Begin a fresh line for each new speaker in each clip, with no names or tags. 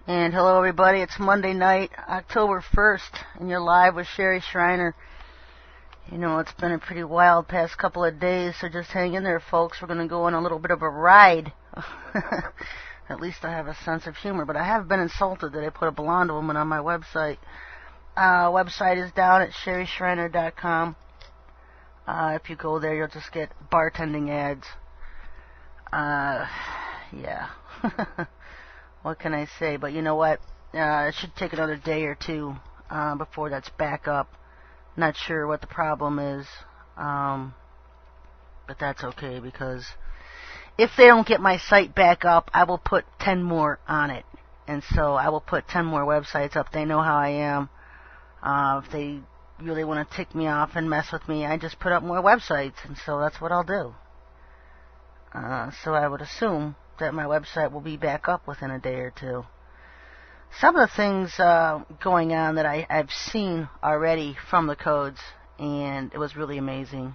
And hello, everybody. It's Monday night, October 1st, and you're live with Sherry Shriner. You know, it's been a pretty wild past couple of days, so just hang in there, folks. We're going to go on a little bit of a ride. At least I have a sense of humor, but I have been insulted that I put a blonde woman on my website. Website is down at SherryTalkRadio.com. If you go there, you'll just get bartending ads. Yeah. What can I say? But you know what? It should take another day or two before that's back up. Not sure what the problem is, but that's okay, because if they don't get my site back up, I will put 10 more on it. And so I will put 10 more websites up. They know how I am. If they really want to tick me off and mess with me, I just put up more websites, and so that's what I'll do. So I would assume that my website will be back up within a day or two. Some of the things going on that I've seen already from the codes, and it was really amazing.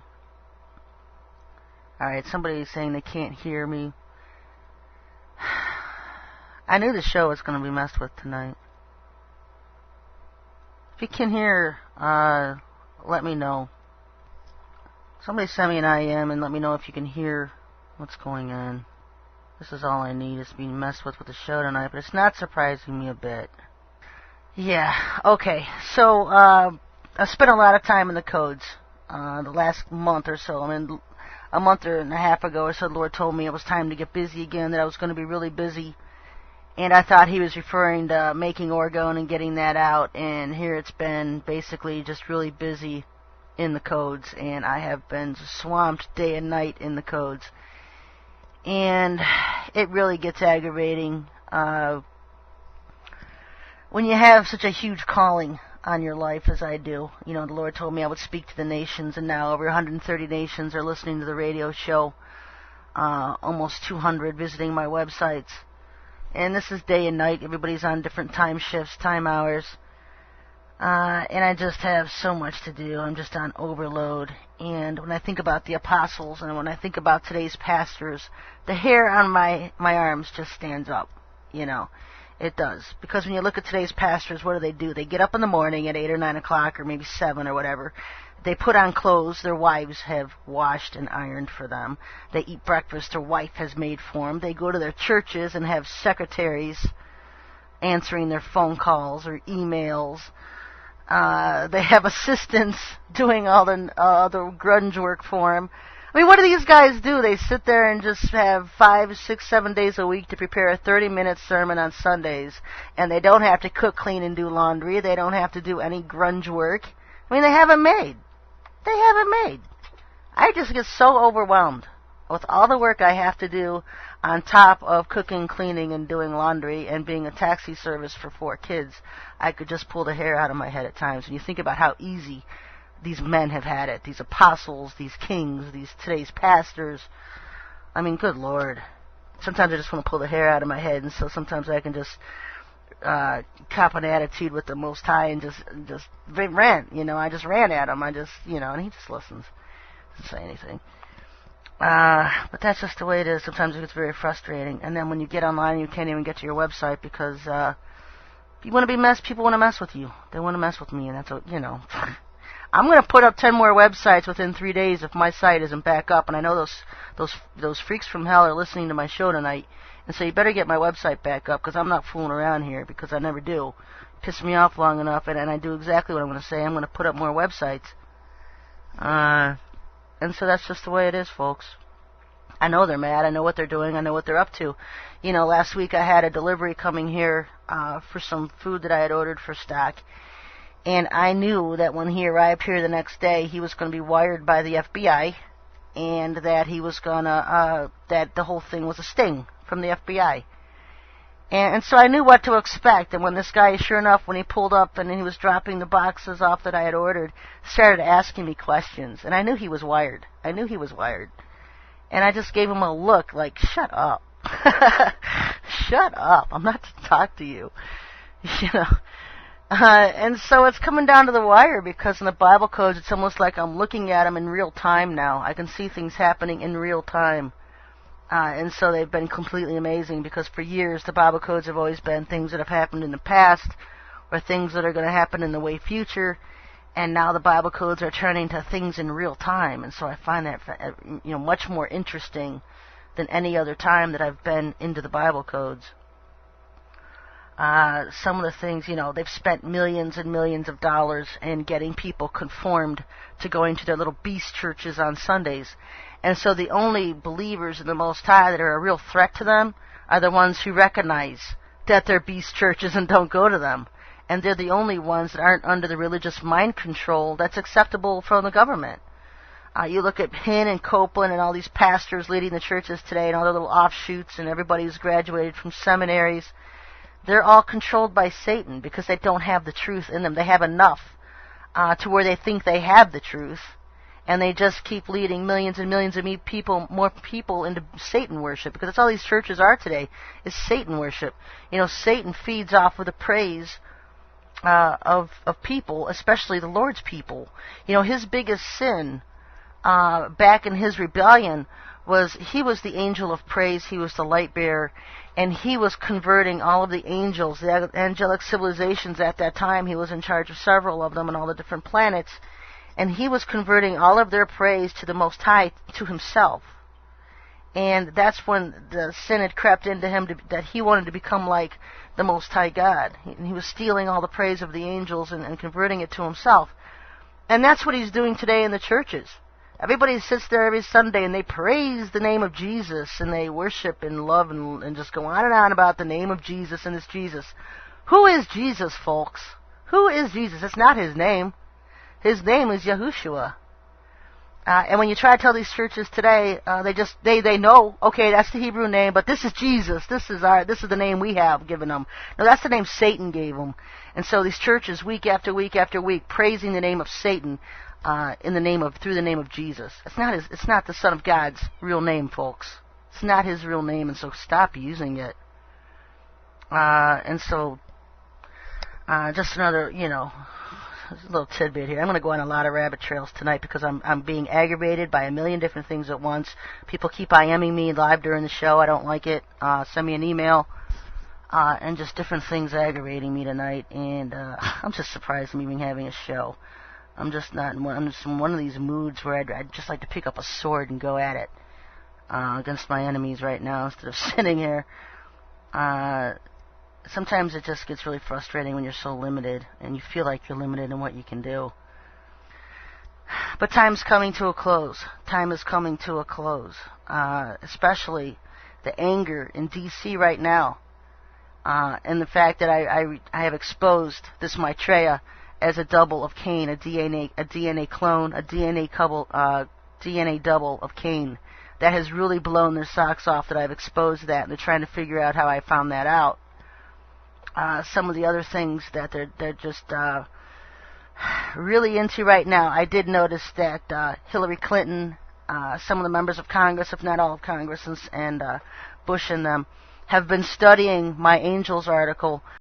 Alright, somebody's saying they can't hear me. I knew the show was going to be messed with tonight. If you can hear, let me know. Somebody send me an IM and let me know if you can hear what's going on. This is all I need, is being messed with the show tonight, but it's not surprising me a bit. Yeah, okay. So, I spent a lot of time in the codes the last month or so. I mean, a month and a half ago or so, the Lord told me it was time to get busy again, that I was going to be really busy. And I thought He was referring to making orgone and getting that out. And here it's been basically just really busy in the codes. And I have been swamped day and night in the codes. And it really gets aggravating when you have such a huge calling on your life as I do. You know, the Lord told me I would speak to the nations, and now over 130 nations are listening to the radio show, almost 200 visiting my websites. And this is day and night. Everybody's on different time shifts, time hours. And I just have so much to do. I'm just on overload. And when I think about the apostles and when I think about today's pastors, the hair on my arms just stands up. You know, it does. Because when you look at today's pastors, what do? They get up in the morning at 8 or 9 o'clock or maybe 7 or whatever. They put on clothes their wives have washed and ironed for them. They eat breakfast their wife has made for them. They go to their churches and have secretaries answering their phone calls or emails. They have assistants doing all the grunge work for them. I mean, what do these guys do? They sit there and just have 5, 6, 7 days a week to prepare a 30-minute sermon on Sundays. And they don't have to cook, clean, and do laundry. They don't have to do any grunge work. I mean, they have it made. They have it made. I just get so overwhelmed with all the work I have to do on top of cooking, cleaning, and doing laundry and being a taxi service for 4 kids. I could just pull the hair out of my head at times. When you think about how easy these men have had it, these apostles, these kings, today's pastors. I mean, good Lord. Sometimes I just want to pull the hair out of my head, and so sometimes I can just cop an attitude with the Most High and just rant. You know, I just rant at him. And he just listens. Doesn't say anything. But that's just the way it is. Sometimes it gets very frustrating. And then when you get online, you can't even get to your website because you want to be people want to mess with you. They want to mess with me, and that's, I'm going to put up 10 more websites within 3 days if my site isn't back up. And I know those freaks from hell are listening to my show tonight. And so you better get my website back up, because I'm not fooling around here, because I never do. Piss me off long enough, and I do exactly what I'm going to say. I'm going to put up more websites. And so that's just the way it is, folks. I know they're mad. I know what they're doing. I know what they're up to. You know, last week I had a delivery coming here for some food that I had ordered for stock. And I knew that when he arrived here the next day, he was going to be wired by the FBI, and that he was going to, that the whole thing was a sting from the FBI. And so I knew what to expect. And when this guy, sure enough, when he pulled up and he was dropping the boxes off that I had ordered, started asking me questions. And I knew he was wired. And I just gave him a look like, shut up. Shut up. I'm not to talk to you. You know. And so it's coming down to the wire, because in the Bible codes, it's almost like I'm looking at them in real time now. I can see things happening in real time. And so they've been completely amazing, because for years the Bible codes have always been things that have happened in the past or things that are going to happen in the way future, and now the Bible codes are turning to things in real time. And so I find that much more interesting than any other time that I've been into the Bible codes. Some of the things, they've spent millions and millions of dollars in getting people conformed to going to their little beast churches on Sundays. And so the only believers in the Most High that are a real threat to them are the ones who recognize that they're beast churches and don't go to them. And they're the only ones that aren't under the religious mind control that's acceptable from the government. You look at Hinn and Copeland and all these pastors leading the churches today and all their little offshoots and everybody who's graduated from seminaries. They're all controlled by Satan because they don't have the truth in them. They have enough to where they think they have the truth, and they just keep leading millions and millions of more people into Satan worship, because that's all these churches are today, is Satan worship. Satan feeds off of the praise of people, especially the Lord's people. His biggest sin back in his rebellion was he was the angel of praise, he was the light bearer, and he was converting all of the angels, the angelic civilizations at that time. He was in charge of several of them on all the different planets, and he was converting all of their praise to the Most High, to himself. And that's when the sin had crept into him that he wanted to become like the Most High God. He was stealing all the praise of the angels and converting it to himself. And that's what he's doing today in the churches. Everybody sits there every Sunday and they praise the name of Jesus and they worship and love and just go on and on about the name of Jesus and this Jesus. Who is Jesus, folks? Who is Jesus? It's not his name. His name is Yahushua. And when you try to tell these churches today, they know, okay, that's the Hebrew name, but this is Jesus. This is the name we have given them. No, that's the name Satan gave them. And so these churches, week after week after week, praising the name of Satan, through the name of Jesus. It's not the Son of God's real name, folks. It's not his real name, and so stop using it. And so, just another, a little tidbit here. I'm going to go on a lot of rabbit trails tonight because I'm being aggravated by a million different things at once. People keep IMing me live during the show. I don't like it. Send me an email. And just different things aggravating me tonight. And I'm just surprised I'm even having a show. I'm just in one of these moods where I'd just like to pick up a sword and go at it against my enemies right now instead of sitting here. Sometimes it just gets really frustrating when you're so limited and you feel like you're limited in what you can do. But time's coming to a close. Time is coming to a close. Especially the anger in D.C. right now. And the fact that I have exposed this Maitreya as a double of Cain, a DNA clone, a DNA double of Cain. That has really blown their socks off that I've exposed that, and they're trying to figure out how I found that out. Some of the other things that they're just really into right now. I did notice that Hillary Clinton, some of the members of Congress, if not all of Congress, and Bush and them, have been studying my Angels article